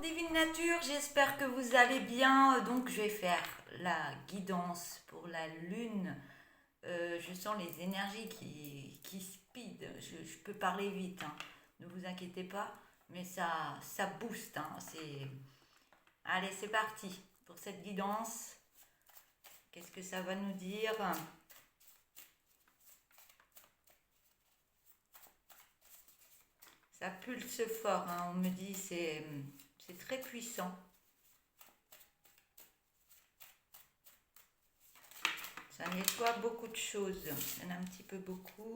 Divine Nature, j'espère que vous allez bien. Donc je vais faire la guidance pour la lune. Je sens les énergies qui speed. Je peux parler vite, hein. Ne vous inquiétez pas, mais ça booste, hein. Allez, c'est parti pour cette guidance. Qu'est-ce que ça va nous dire? Ça pulse fort, hein. On me dit c'est très puissant. Ça nettoie beaucoup de choses. Il y en a un petit peu beaucoup.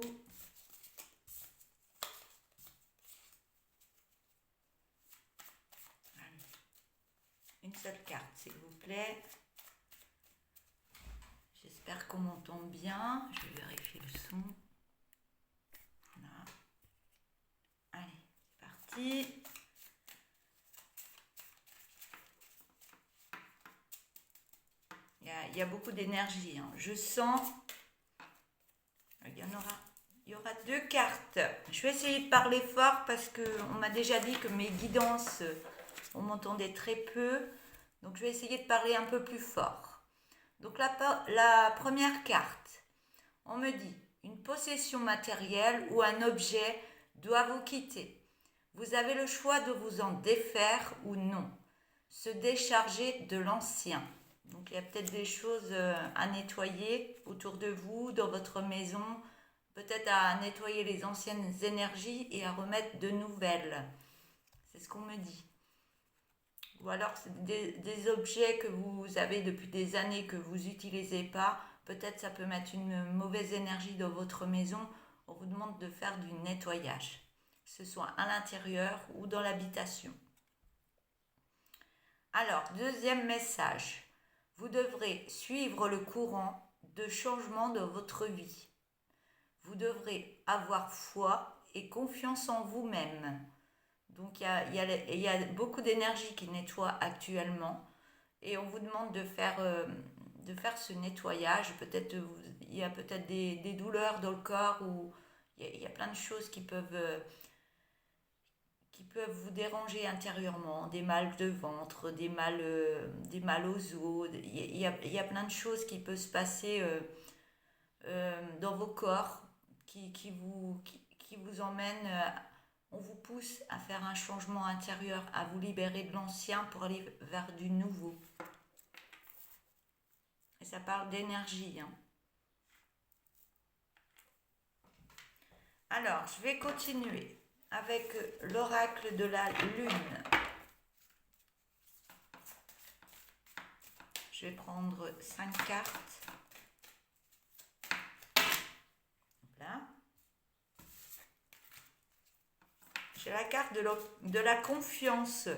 Allez. Une seule carte, s'il vous plaît. J'espère qu'on m'entend bien. Je vais vérifier le son. Voilà. Allez, c'est parti. Il y a beaucoup d'énergie, hein. Je sens. Il y aura deux cartes. Je vais essayer de parler fort parce qu'on m'a déjà dit que mes guidances, on m'entendait très peu. Donc je vais essayer de parler un peu plus fort. Donc la première carte, on me dit une possession matérielle ou un objet doit vous quitter. Vous avez le choix de vous en défaire ou non. Se décharger de l'ancien. Donc il y a peut-être des choses à nettoyer autour de vous, dans votre maison, peut-être à nettoyer les anciennes énergies et à remettre de nouvelles. C'est ce qu'on me dit. Ou alors c'est des objets que vous avez depuis des années que vous n'utilisez pas. Peut-être ça peut mettre une mauvaise énergie dans votre maison. On vous demande de faire du nettoyage, que ce soit à l'intérieur ou dans l'habitation. Alors, deuxième message. Vous devrez suivre le courant de changement de votre vie. Vous devrez avoir foi et confiance en vous-même. Donc il y a beaucoup d'énergie qui nettoie actuellement et on vous demande de faire ce nettoyage. Peut-être il y a peut-être des douleurs dans le corps ou il y a plein de choses qui peuvent vous déranger intérieurement, des mal de ventre, des mal aux os. Il y a plein de choses qui peuvent se passer dans vos corps qui vous emmènent, on vous pousse à faire un changement intérieur, à vous libérer de l'ancien pour aller vers du nouveau. Et ça parle d'énergie, hein. Alors, je vais continuer avec l'oracle de la lune. Je vais prendre 5 cartes. Là. J'ai la carte de la confiance.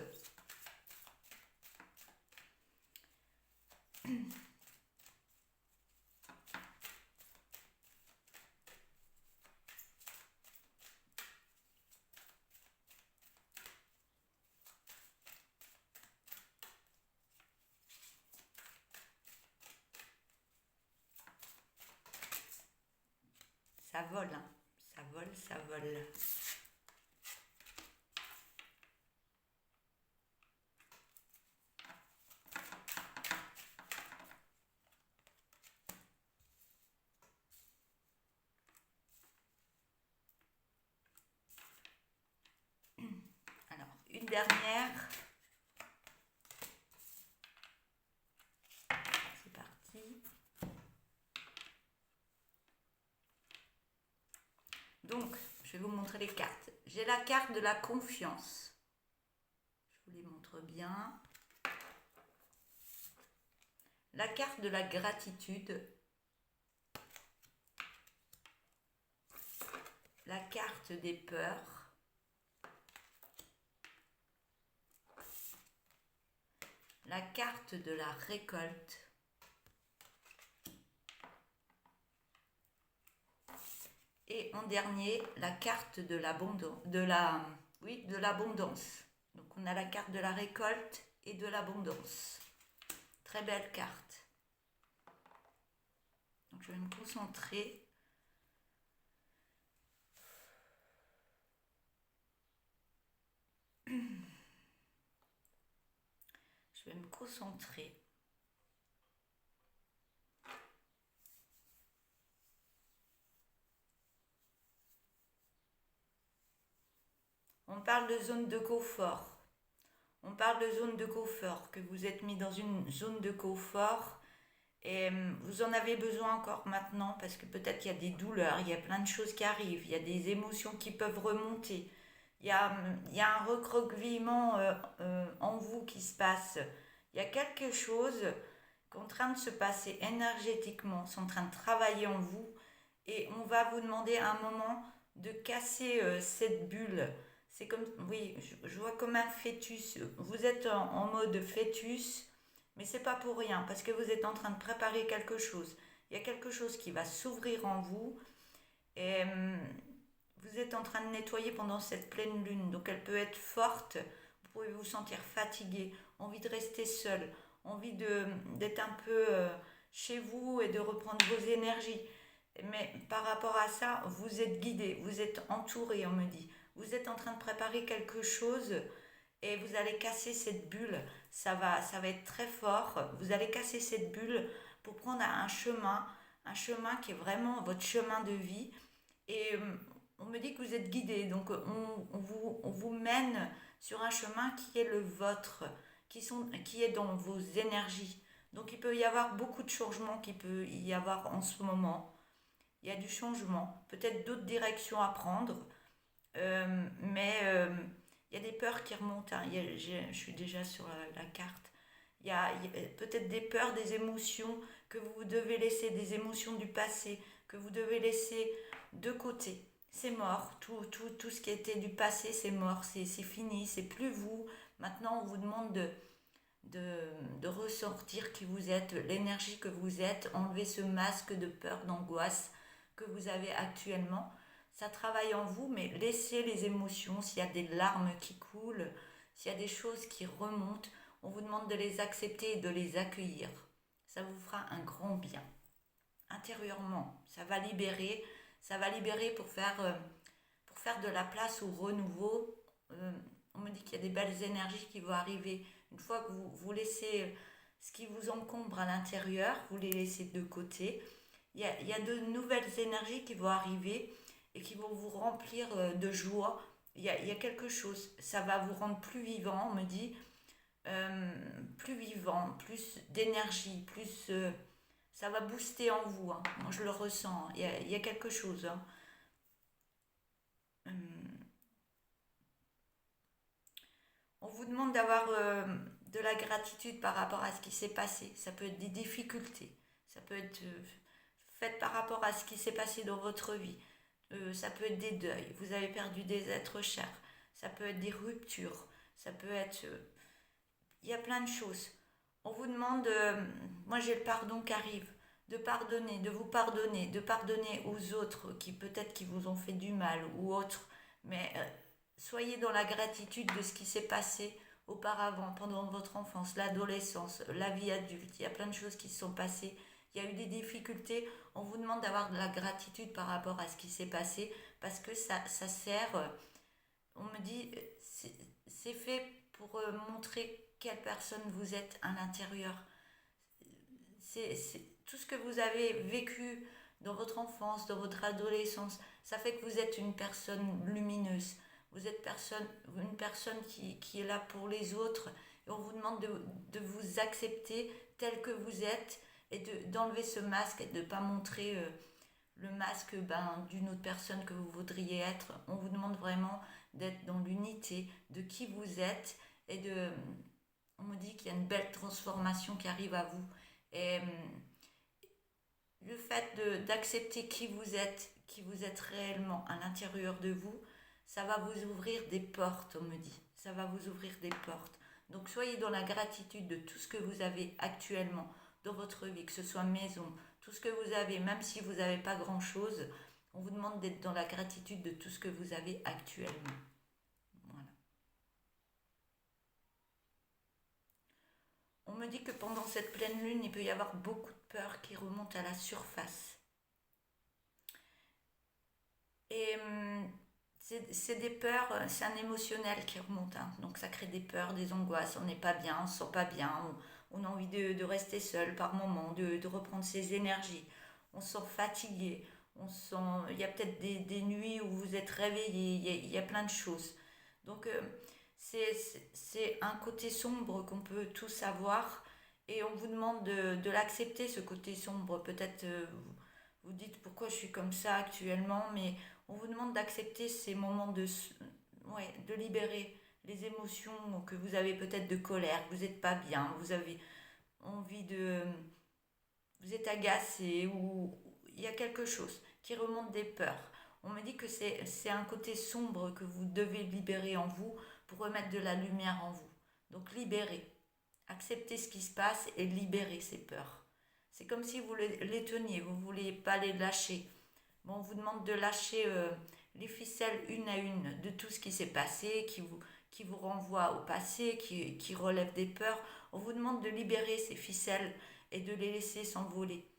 Ça vole, hein. Ça vole, ça vole. Alors, une dernière. C'est parti. Donc, je vais vous montrer les cartes. J'ai la carte de la confiance. Je vous les montre bien. La carte de la gratitude. La carte des peurs. La carte de la récolte. Et en dernier, la carte de l'abondance. De l'abondance. Donc on a la carte de la récolte et de l'abondance. Très belle carte. Donc je vais me concentrer. Je vais me concentrer. On parle de zone de confort. On parle de zone de confort, que vous êtes mis dans une zone de confort et vous en avez besoin encore maintenant parce que peut-être qu'il y a des douleurs, il y a plein de choses qui arrivent, il y a des émotions qui peuvent remonter, il y a un recroquevillement en vous qui se passe. Il y a quelque chose qui est en train de se passer énergétiquement, c'est en train de travailler en vous et on va vous demander à un moment de casser cette bulle. C'est comme, oui, je vois comme un fœtus. Vous êtes en mode fœtus, mais c'est pas pour rien, parce que vous êtes en train de préparer quelque chose. Il y a quelque chose qui va s'ouvrir en vous, et vous êtes en train de nettoyer pendant cette pleine lune. Donc elle peut être forte, vous pouvez vous sentir fatigué, envie de rester seul, envie d'être un peu chez vous et de reprendre vos énergies. Mais par rapport à ça, vous êtes guidé, vous êtes entouré, on me dit. Vous êtes en train de préparer quelque chose et vous allez casser cette bulle. Ça va être très fort. Vous allez casser cette bulle pour prendre un chemin qui est vraiment votre chemin de vie. Et on me dit que vous êtes guidé, donc on vous mène sur un chemin qui est le vôtre, qui est dans vos énergies. Donc il peut y avoir beaucoup de changements qu'il peut y avoir en ce moment. Il y a du changement, peut-être d'autres directions à prendre, mais il y a des peurs qui remontent. Hein. Je suis déjà sur la carte. Il y a peut-être des peurs, des émotions que vous devez laisser, des émotions du passé que vous devez laisser de côté. C'est mort, tout ce qui était du passé, c'est mort, c'est fini, c'est plus vous. Maintenant, on vous demande de ressortir qui vous êtes, l'énergie que vous êtes, enlever ce masque de peur, d'angoisse que vous avez actuellement. Ça travaille en vous, mais laissez les émotions, s'il y a des larmes qui coulent, s'il y a des choses qui remontent, on vous demande de les accepter et de les accueillir. Ça vous fera un grand bien. Intérieurement, ça va libérer pour faire de la place au renouveau. On me dit qu'il y a des belles énergies qui vont arriver. Une fois que vous laissez ce qui vous encombre à l'intérieur, vous les laissez de côté, il y a de nouvelles énergies qui vont arriver et qui vont vous remplir de joie. Il y a quelque chose, ça va vous rendre plus vivant, on me dit, plus vivant, plus d'énergie, plus... ça va booster en vous, hein. Moi je le ressens, il y a quelque chose. Hein. On vous demande d'avoir de la gratitude par rapport à ce qui s'est passé. Ça peut être des difficultés, ça peut être fait par rapport à ce qui s'est passé dans votre vie. Ça peut être des deuils, vous avez perdu des êtres chers, ça peut être des ruptures, ça peut être... il y a plein de choses. On vous demande, moi j'ai le pardon qui arrive, de pardonner, de pardonner aux autres qui peut-être qui vous ont fait du mal ou autres, mais soyez dans la gratitude de ce qui s'est passé auparavant, pendant votre enfance, l'adolescence, la vie adulte. Il y a plein de choses qui se sont passées. Il y a eu des difficultés. On vous demande d'avoir de la gratitude par rapport à ce qui s'est passé parce que ça sert, on me dit, c'est fait pour montrer quelle personne vous êtes à l'intérieur. C'est tout ce que vous avez vécu dans votre enfance, dans votre adolescence, ça fait que vous êtes une personne lumineuse. Vous êtes une personne qui est là pour les autres. Et on vous demande de vous accepter tel que vous êtes et d'enlever ce masque et de ne pas montrer le masque d'une autre personne que vous voudriez être. On vous demande vraiment d'être dans l'unité de qui vous êtes et on me dit qu'il y a une belle transformation qui arrive à vous. Et le fait d'accepter qui vous êtes réellement à l'intérieur de vous, ça va vous ouvrir des portes, on me dit. Ça va vous ouvrir des portes. Donc soyez dans la gratitude de tout ce que vous avez actuellement dans votre vie, que ce soit maison, tout ce que vous avez, même si vous n'avez pas grand-chose, on vous demande d'être dans la gratitude de tout ce que vous avez actuellement. Voilà. On me dit que pendant cette pleine lune, il peut y avoir beaucoup de peur qui remontent à la surface. Et c'est des peurs, c'est un émotionnel qui remonte, hein. Donc ça crée des peurs, des angoisses, on n'est pas bien, on se sent pas bien, on a envie de rester seul par moment, de reprendre ses énergies, on se sent fatigué, on se sent, il y a peut-être des nuits où vous êtes réveillé, il y a plein de choses. Donc c'est un côté sombre qu'on peut tous avoir et on vous demande de l'accepter, ce côté sombre. Peut-être vous dites pourquoi je suis comme ça actuellement, mais on vous demande d'accepter ces moments ouais, de libérer les émotions que vous avez peut-être de colère, que vous n'êtes pas bien, vous avez envie de... Vous êtes agacé ou il y a quelque chose qui remonte des peurs. On me dit que c'est un côté sombre que vous devez libérer en vous pour remettre de la lumière en vous. Donc libérez, acceptez ce qui se passe et libérez ces peurs. C'est comme si vous les teniez, vous ne vouliez pas les lâcher. Bon, on vous demande de lâcher les ficelles une à une de tout ce qui s'est passé, qui vous renvoie au passé, qui relève des peurs. On vous demande de libérer ces ficelles et de les laisser s'envoler.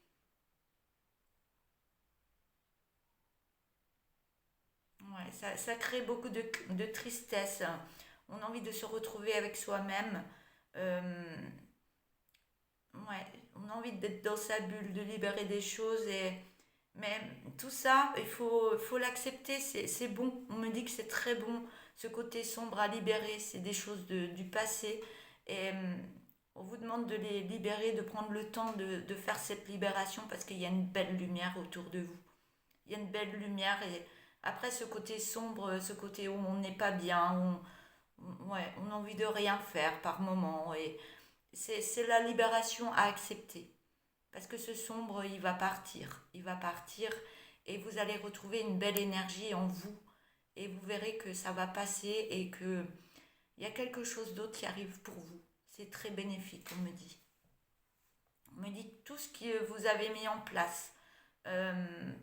Ouais, ça crée beaucoup de tristesse. On a envie de se retrouver avec soi-même. Euh, ouais, on a envie d'être dans sa bulle, de libérer des choses. Mais tout ça, faut l'accepter, c'est bon. On me dit que c'est très bon, ce côté sombre à libérer. C'est des choses du passé. Et on vous demande de les libérer, de prendre le temps de faire cette libération parce qu'il y a une belle lumière autour de vous. Il y a une belle lumière et après ce côté sombre, ce côté où on n'est pas bien, ouais, on a envie de rien faire par moment et c'est la libération à accepter. Parce que ce sombre, il va partir et vous allez retrouver une belle énergie en vous et vous verrez que ça va passer et que il y a quelque chose d'autre qui arrive pour vous. C'est très bénéfique, on me dit. On me dit que tout ce que vous avez mis en place, euh,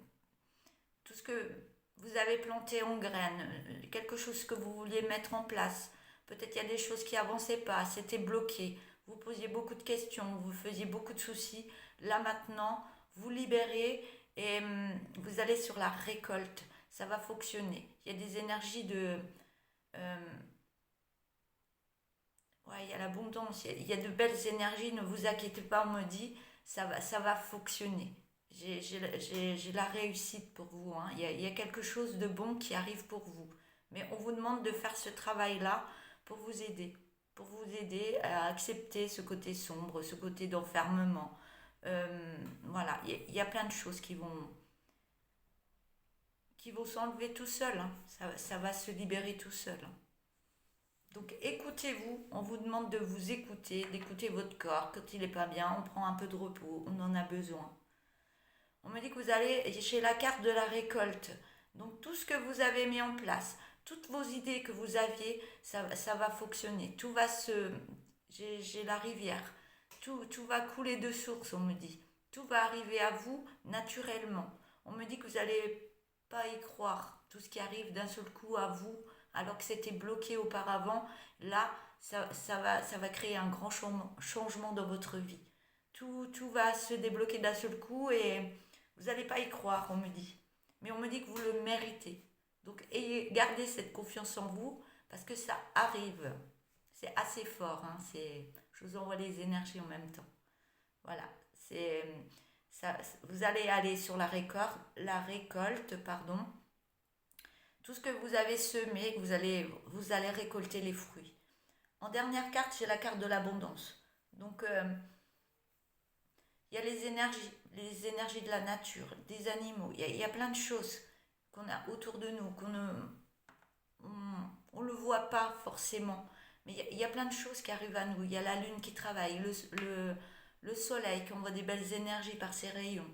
tout ce que vous avez planté en graines, quelque chose que vous vouliez mettre en place. Peut-être il y a des choses qui n'avançaient pas, c'était bloqué. Vous posiez beaucoup de questions, vous faisiez beaucoup de soucis. Là maintenant, vous libérez et vous allez sur la récolte. Ça va fonctionner. Il y a des énergies de... euh, ouais, il y a l'abondance, il y a de belles énergies, ne vous inquiétez pas, on me dit, ça va fonctionner. J'ai la réussite pour vous, hein. Il y a quelque chose de bon qui arrive pour vous. Mais on vous demande de faire ce travail-là pour vous aider à accepter ce côté sombre, ce côté d'enfermement. Voilà, il y a plein de choses qui vont s'enlever tout seul, hein. Ça va se libérer tout seul, hein. Donc écoutez-vous, on vous demande de vous écouter, d'écouter votre corps. Quand il n'est pas bien, on prend un peu de repos, on en a besoin. On me dit que vous allez chez la carte de la récolte. Donc tout ce que vous avez mis en place, toutes vos idées que vous aviez, ça va fonctionner. Tout va se... J'ai la rivière. Tout va couler de source, on me dit. Tout va arriver à vous naturellement. On me dit que vous n'allez pas y croire. Tout ce qui arrive d'un seul coup à vous, alors que c'était bloqué auparavant, là, ça va créer un grand changement dans votre vie. Tout va se débloquer d'un seul coup et vous n'allez pas y croire, on me dit. Mais on me dit que vous le méritez. Donc gardez cette confiance en vous parce que ça arrive. C'est assez fort, hein. Je vous envoie les énergies en même temps. Voilà. C'est, ça, vous allez aller sur la récolte, pardon. Tout ce que vous avez semé, vous allez récolter les fruits. En dernière carte, j'ai la carte de l'abondance. Donc, il y a les énergies de la nature, des animaux. Il y a plein de choses qu'on a autour de nous, on le voit pas forcément. Mais il y a plein de choses qui arrivent à nous. Il y a la lune qui travaille, le soleil qui envoie des belles énergies par ses rayons.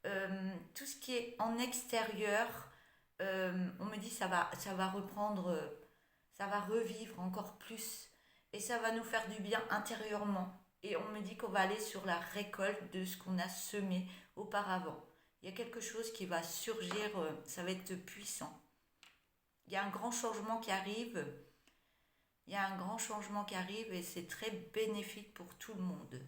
Tout ce qui est en extérieur, on me dit ça va reprendre, ça va revivre encore plus. Et ça va nous faire du bien intérieurement. Et on me dit qu'on va aller sur la récolte de ce qu'on a semé auparavant. Il y a quelque chose qui va surgir, ça va être puissant. Il y a un grand changement qui arrive. Il y a un grand changement qui arrive et c'est très bénéfique pour tout le monde.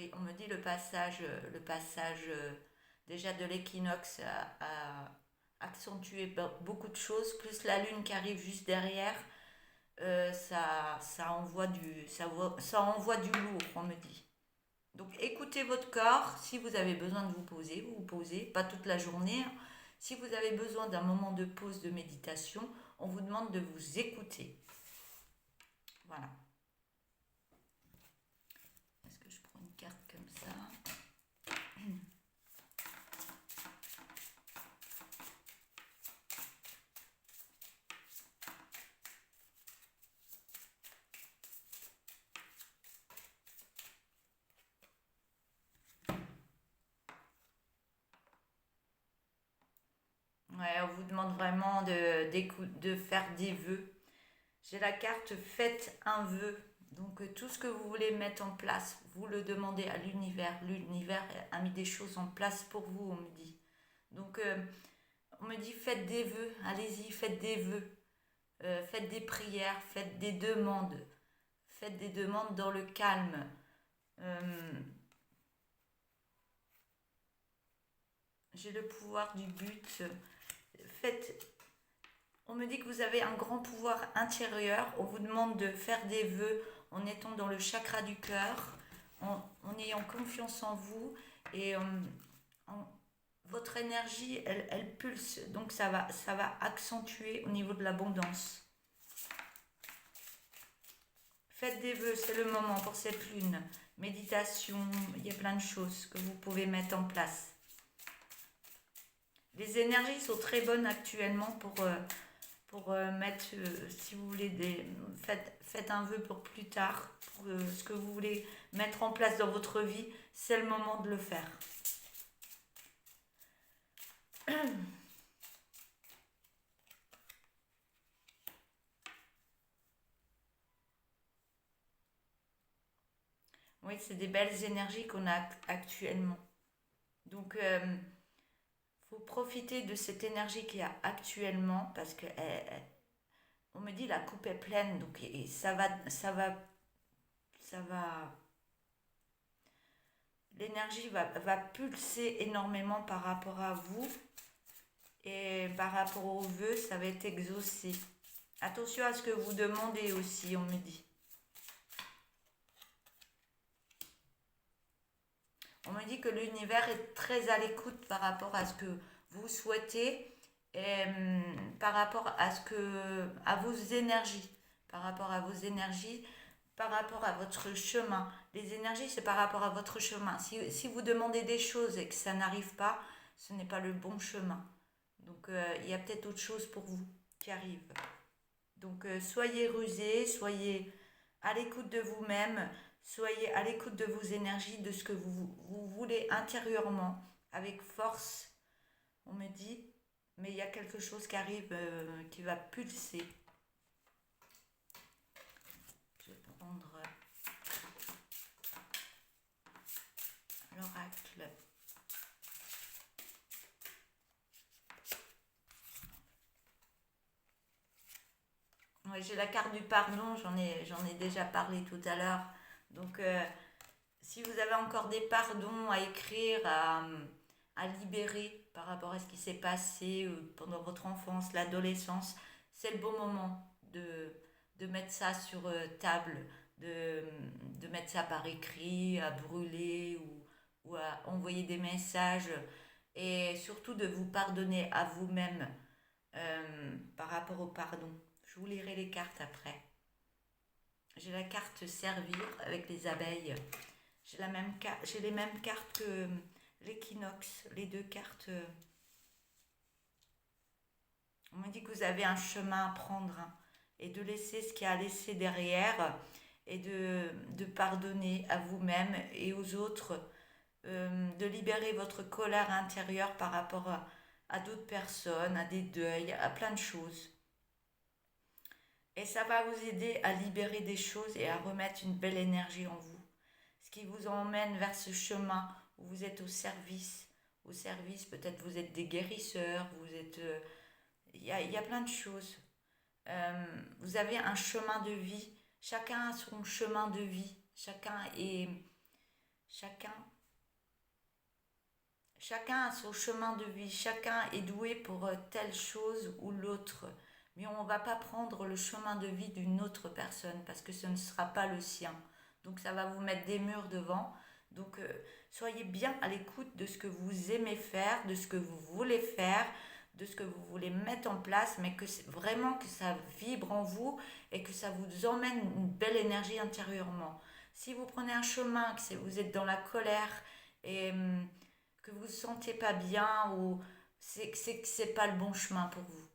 Oui, on me dit le passage déjà de l'équinoxe a accentué beaucoup de choses, plus la lune qui arrive juste derrière, ça envoie du lourd, on me dit. Donc écoutez votre corps, si vous avez besoin de vous poser, vous vous posez, pas toute la journée, hein. Si vous avez besoin d'un moment de pause de méditation, on vous demande de vous écouter. Voilà. Est-ce que je prends une carte comme ça? Ouais, on vous demande vraiment de faire des vœux. J'ai la carte faites un vœu. Donc tout ce que vous voulez mettre en place, vous le demandez à l'univers. L'univers a mis des choses en place pour vous, on me dit. Donc on me dit faites des vœux, allez-y, faites des vœux. Faites des prières, faites des demandes. Faites des demandes dans le calme. Euh, j'ai le pouvoir du but. Faites, on me dit que vous avez un grand pouvoir intérieur. On vous demande de faire des vœux en étant dans le chakra du cœur, en ayant confiance en vous et en- votre énergie, elle pulse. Donc ça va accentuer au niveau de l'abondance. Faites des vœux, c'est le moment pour cette lune. Méditation, il y a plein de choses que vous pouvez mettre en place. Les énergies sont très bonnes actuellement pour mettre, si vous voulez, faites un vœu pour plus tard, pour ce que vous voulez mettre en place dans votre vie, c'est le moment de le faire. Oui, c'est des belles énergies qu'on a actuellement. Donc, faut profiter de cette énergie qu'il y a actuellement parce que on me dit la coupe est pleine, donc et ça va, l'énergie va pulser énormément par rapport à vous et par rapport aux vœux, ça va être exaucé. Attention à ce que vous demandez aussi, on me dit. On me dit que l'univers est très à l'écoute par rapport à ce que vous souhaitez et par rapport à à vos énergies, par rapport à vos énergies, par rapport à votre chemin. Les énergies, c'est par rapport à votre chemin. Si vous demandez des choses et que ça n'arrive pas, ce n'est pas le bon chemin. Donc il y a peut-être autre chose pour vous qui arrive. Donc soyez rusés, soyez à l'écoute de vous-même, soyez à l'écoute de vos énergies, de ce que vous voulez intérieurement, avec force, on me dit, mais il y a quelque chose qui arrive, qui va pulser. Je vais prendre l'oracle. Ouais, j'ai la carte du pardon, j'en ai déjà parlé tout à l'heure. Donc, si vous avez encore des pardons à écrire, à libérer par rapport à ce qui s'est passé pendant votre enfance, l'adolescence, c'est le bon moment de mettre ça sur table, de, de mettre ça par écrit, à brûler ou à envoyer des messages et surtout de vous pardonner à vous-même par rapport au pardon. Je vous lirai les cartes après. J'ai la carte servir avec les abeilles. J'ai les mêmes cartes que l'équinoxe. Les deux cartes. On me dit que vous avez un chemin à prendre hein, et de laisser ce qu'il y a à laisser derrière et de pardonner à vous-même et aux autres. De libérer votre colère intérieure par rapport à d'autres personnes, à des deuils, à plein de choses. Et ça va vous aider à libérer des choses et à remettre une belle énergie en vous. Ce qui vous emmène vers ce chemin où vous êtes au service. Au service, peut-être vous êtes des guérisseurs, vous êtes... y a plein de choses. Vous avez un chemin de vie. Chacun a son chemin de vie. Chacun, chacun a son chemin de vie, chacun est doué pour telle chose ou l'autre. Mais on ne va pas prendre le chemin de vie d'une autre personne parce que ce ne sera pas le sien. Donc ça va vous mettre des murs devant. Donc soyez bien à l'écoute de ce que vous aimez faire, de ce que vous voulez faire, de ce que vous voulez mettre en place, mais que vraiment que ça vibre en vous et que ça vous emmène une belle énergie intérieurement. Si vous prenez un chemin, que vous êtes dans la colère et que vous ne vous sentez pas bien, ou c'est que c'est pas le bon chemin pour vous.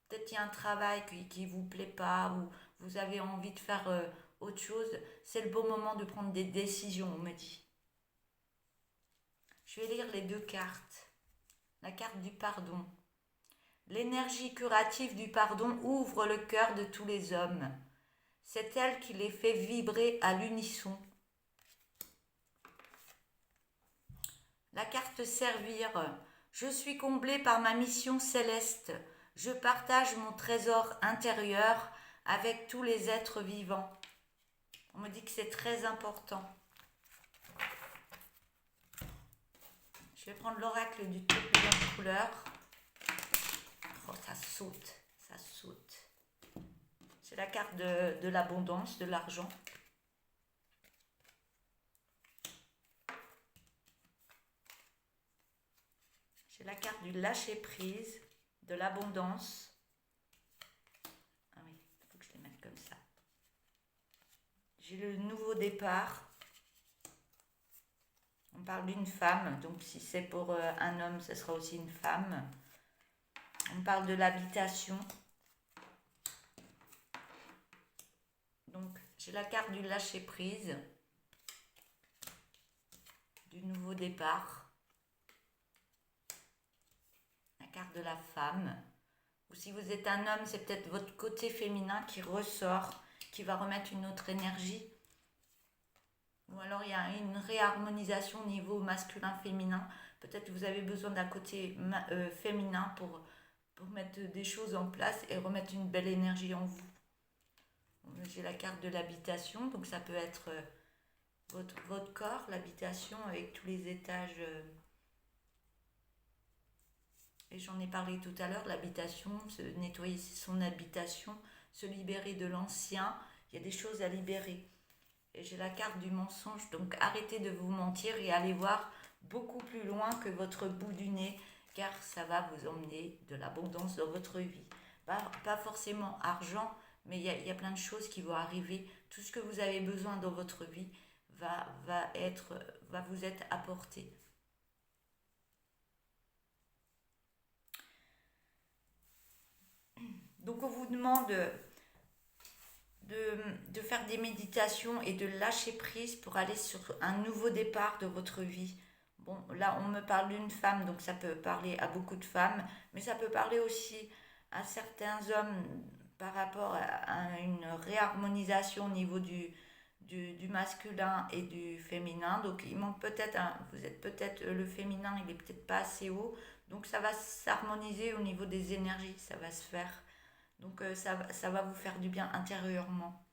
Peut-être qu'il y a un travail qui vous plaît pas, ou vous avez envie de faire autre chose, c'est le bon moment de prendre des décisions, on me dit. Je vais lire les deux cartes. La carte du pardon. L'énergie curative du pardon ouvre le cœur de tous les hommes. C'est elle qui les fait vibrer à l'unisson. La carte servir. Je suis comblé par ma mission céleste. Je partage mon trésor intérieur avec tous les êtres vivants. On me dit que c'est très important. Je vais prendre l'oracle du tourbillon de couleurs. Oh, ça saute, ça saute. C'est la carte de l'abondance, de l'argent. J'ai la carte du lâcher-prise, de l'abondance. Ah oui, il faut que je les mette comme ça. J'ai le nouveau départ. On parle d'une femme, donc si c'est pour un homme, ce sera aussi une femme. On parle de l'habitation. Donc, j'ai la carte du lâcher-prise, du nouveau départ. La carte de la femme. Ou si vous êtes un homme, c'est peut-être votre côté féminin qui ressort, qui va remettre une autre énergie. Ou alors il y a une réharmonisation au niveau masculin-féminin. Peut-être que vous avez besoin d'un côté féminin pour mettre des choses en place et remettre une belle énergie en vous. J'ai la carte de l'habitation, donc ça peut être votre corps, l'habitation avec tous les étages. Et j'en ai parlé tout à l'heure, l'habitation, se nettoyer son habitation, se libérer de l'ancien. Il y a des choses à libérer. Et j'ai la carte du mensonge, donc arrêtez de vous mentir et allez voir beaucoup plus loin que votre bout du nez, car ça va vous emmener de l'abondance dans votre vie. Pas forcément argent, mais il y a plein de choses qui vont arriver. Tout ce que vous avez besoin dans votre vie va vous être apporté. Donc on vous demande de faire des méditations et de lâcher prise pour aller sur un nouveau départ de votre vie. Bon, là, on me parle d'une femme, donc ça peut parler à beaucoup de femmes, mais ça peut parler aussi à certains hommes par rapport à une réharmonisation au niveau du masculin et du féminin. Donc, il manque peut-être, vous êtes peut-être, le féminin, il est peut-être pas assez haut, donc ça va s'harmoniser au niveau des énergies, ça va se faire. Donc ça va vous faire du bien intérieurement.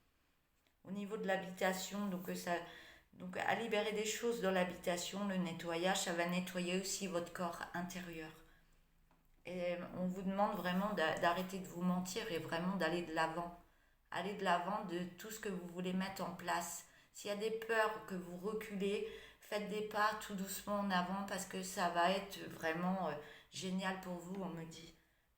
Au niveau de l'habitation, donc à libérer des choses dans l'habitation, le nettoyage, ça va nettoyer aussi votre corps intérieur. Et on vous demande vraiment d'arrêter de vous mentir et vraiment d'aller de l'avant. Aller de l'avant de tout ce que vous voulez mettre en place. S'il y a des peurs que vous reculez, faites des pas tout doucement en avant parce que ça va être vraiment génial pour vous, on me dit.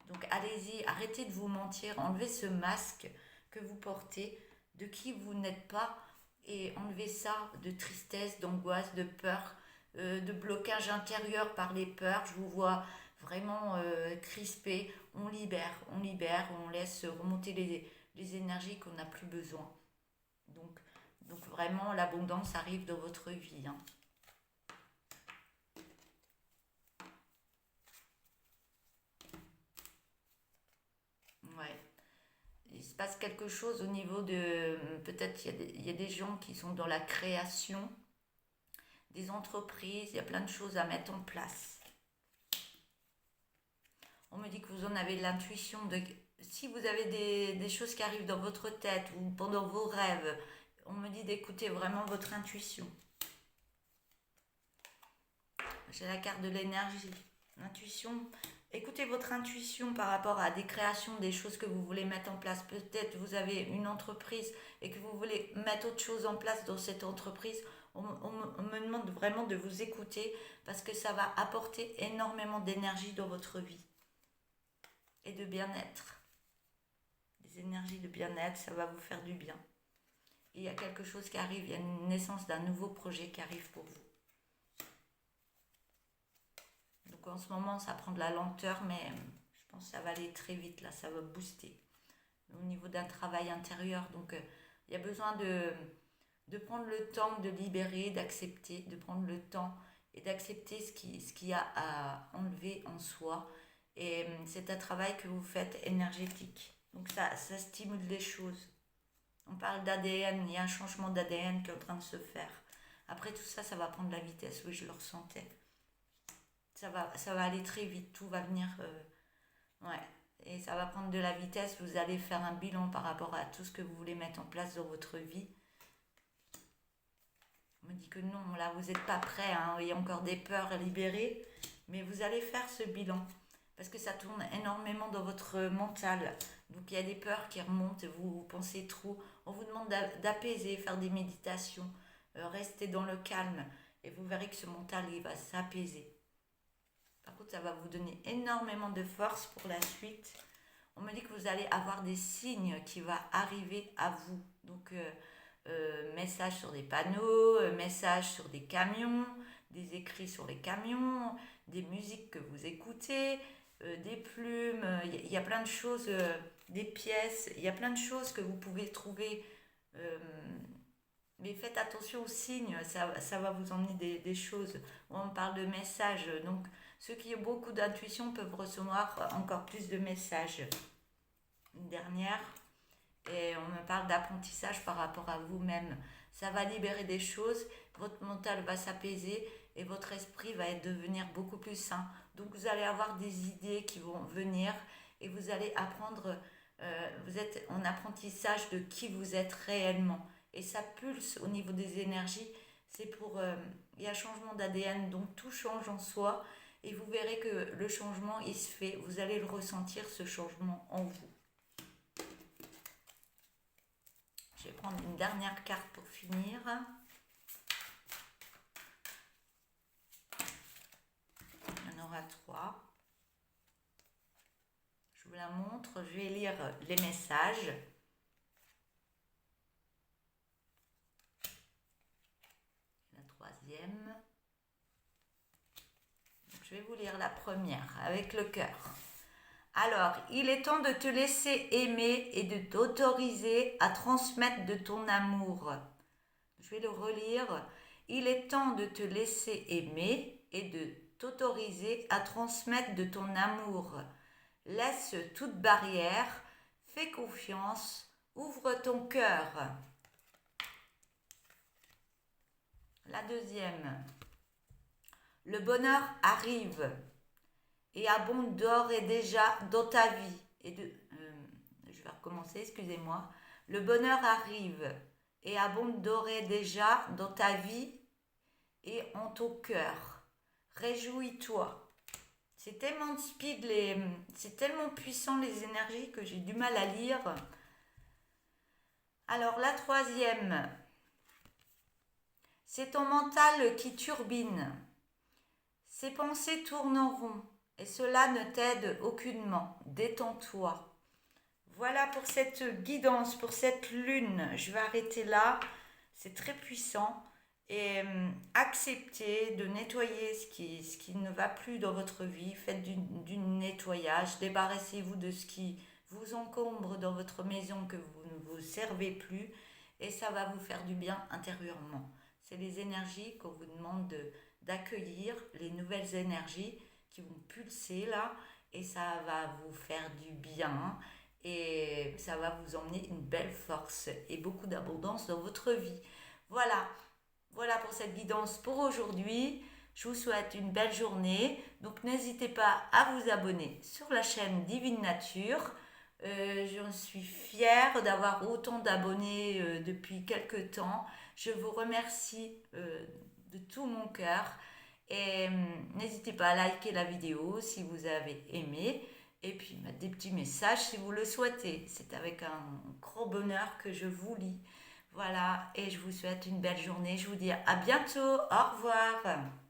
Donc allez-y, arrêtez de vous mentir, enlevez ce masque que vous portez, de qui vous n'êtes pas, et enlevez ça de tristesse, d'angoisse, de peur, de blocage intérieur par les peurs. Je vous vois vraiment crispé. On libère, on laisse remonter les énergies qu'on n'a plus besoin. Donc vraiment, l'abondance arrive dans votre vie. Hein. Ouais. Il se passe quelque chose au niveau de... Peut-être il y a des gens qui sont dans la création, des entreprises, il y a plein de choses à mettre en place. On me dit que vous en avez l'intuition de... Si vous avez des choses qui arrivent dans votre tête ou pendant vos rêves, on me dit d'écouter vraiment votre intuition. j'ai la carte de l'énergie. Intuition. Écoutez votre intuition par rapport à des créations, des choses que vous voulez mettre en place. Peut-être vous avez une entreprise et que vous voulez mettre autre chose en place dans cette entreprise. On me demande vraiment de vous écouter parce que ça va apporter énormément d'énergie dans votre vie et de bien-être. Des énergies de bien-être, ça va vous faire du bien. Et il y a quelque chose qui arrive, il y a une naissance d'un nouveau projet qui arrive pour vous. Donc en ce moment, ça prend de la lenteur, mais je pense que ça va aller très vite, là, ça va booster. Au niveau d'un travail intérieur, donc il y a besoin de prendre le temps de libérer, d'accepter, de prendre le temps et d'accepter ce qu'il y a à enlever en soi. Et c'est un travail que vous faites énergétique. Donc ça stimule les choses. On parle d'ADN, il y a un changement d'ADN qui est en train de se faire. Après tout ça, ça va prendre de la vitesse, oui, je le ressentais. Ça va aller très vite, tout va venir, ouais, et ça va prendre de la vitesse. Vous allez faire un bilan par rapport à tout ce que vous voulez mettre en place dans votre vie. On me dit que non, là vous n'êtes pas prêt, hein, il y a encore des peurs à libérer, mais vous allez faire ce bilan, parce que ça tourne énormément dans votre mental. Donc il y a des peurs qui remontent, vous pensez trop, on vous demande d'apaiser, faire des méditations, rester dans le calme, et vous verrez que ce mental, il va s'apaiser. Par contre, ça va vous donner énormément de force pour la suite. On me dit que vous allez avoir des signes qui vont arriver à vous. Donc, messages sur des panneaux, messages sur des camions, des écrits sur les camions, des musiques que vous écoutez, des plumes. Il y a plein de choses, des pièces. Il y a plein de choses que vous pouvez trouver. Mais faites attention aux signes, ça va vous emmener des choses. On parle de messages, donc ceux qui ont beaucoup d'intuition peuvent recevoir encore plus de messages. Une dernière, et on me parle d'apprentissage par rapport à vous-même. Ça va libérer des choses, votre mental va s'apaiser et votre esprit va devenir beaucoup plus sain. Donc vous allez avoir des idées qui vont venir et vous allez apprendre, vous êtes en apprentissage de qui vous êtes réellement. Et ça pulse au niveau des énergies, c'est pour, il y a changement d'ADN, donc tout change en soi, et vous verrez que le changement, il se fait, vous allez le ressentir, ce changement en vous. Je vais prendre une dernière carte pour finir. Il y en aura 3. Je vous la montre, je vais lire les messages. Troisième. Je vais vous lire la première avec le cœur. Alors, il est temps de te laisser aimer et de t'autoriser à transmettre de ton amour. Je vais le relire. Il est temps de te laisser aimer et de t'autoriser à transmettre de ton amour. Laisse toute barrière, fais confiance, ouvre ton cœur. La deuxième. Le bonheur arrive et abonde d'ores et déjà dans ta vie. Je vais recommencer, excusez-moi. Le bonheur arrive et abonde d'ores et déjà dans ta vie et en ton cœur. Réjouis-toi. C'est tellement speed, c'est tellement puissant les énergies que j'ai du mal à lire. Alors la troisième. C'est ton mental qui turbine. Ses pensées tournent en rond et cela ne t'aide aucunement. Détends-toi. Voilà pour cette guidance, pour cette lune. Je vais arrêter là. C'est très puissant. Et acceptez de nettoyer ce qui ne va plus dans votre vie. Faites du nettoyage. Débarrassez-vous de ce qui vous encombre dans votre maison, que vous ne vous servez plus. Et ça va vous faire du bien intérieurement. C'est les énergies qu'on vous demande d'accueillir, les nouvelles énergies qui vont pulser là, et ça va vous faire du bien, et ça va vous emmener une belle force et beaucoup d'abondance dans votre vie. Voilà pour cette guidance pour aujourd'hui. Je vous souhaite une belle journée, donc n'hésitez pas à vous abonner sur la chaîne Divine Nature. Je suis fière d'avoir autant d'abonnés depuis quelques temps. Je vous remercie de tout mon cœur et n'hésitez pas à liker la vidéo si vous avez aimé. Et puis mettre des petits messages si vous le souhaitez. C'est avec un gros bonheur que je vous lis. Voilà, et je vous souhaite une belle journée. Je vous dis à bientôt. Au revoir.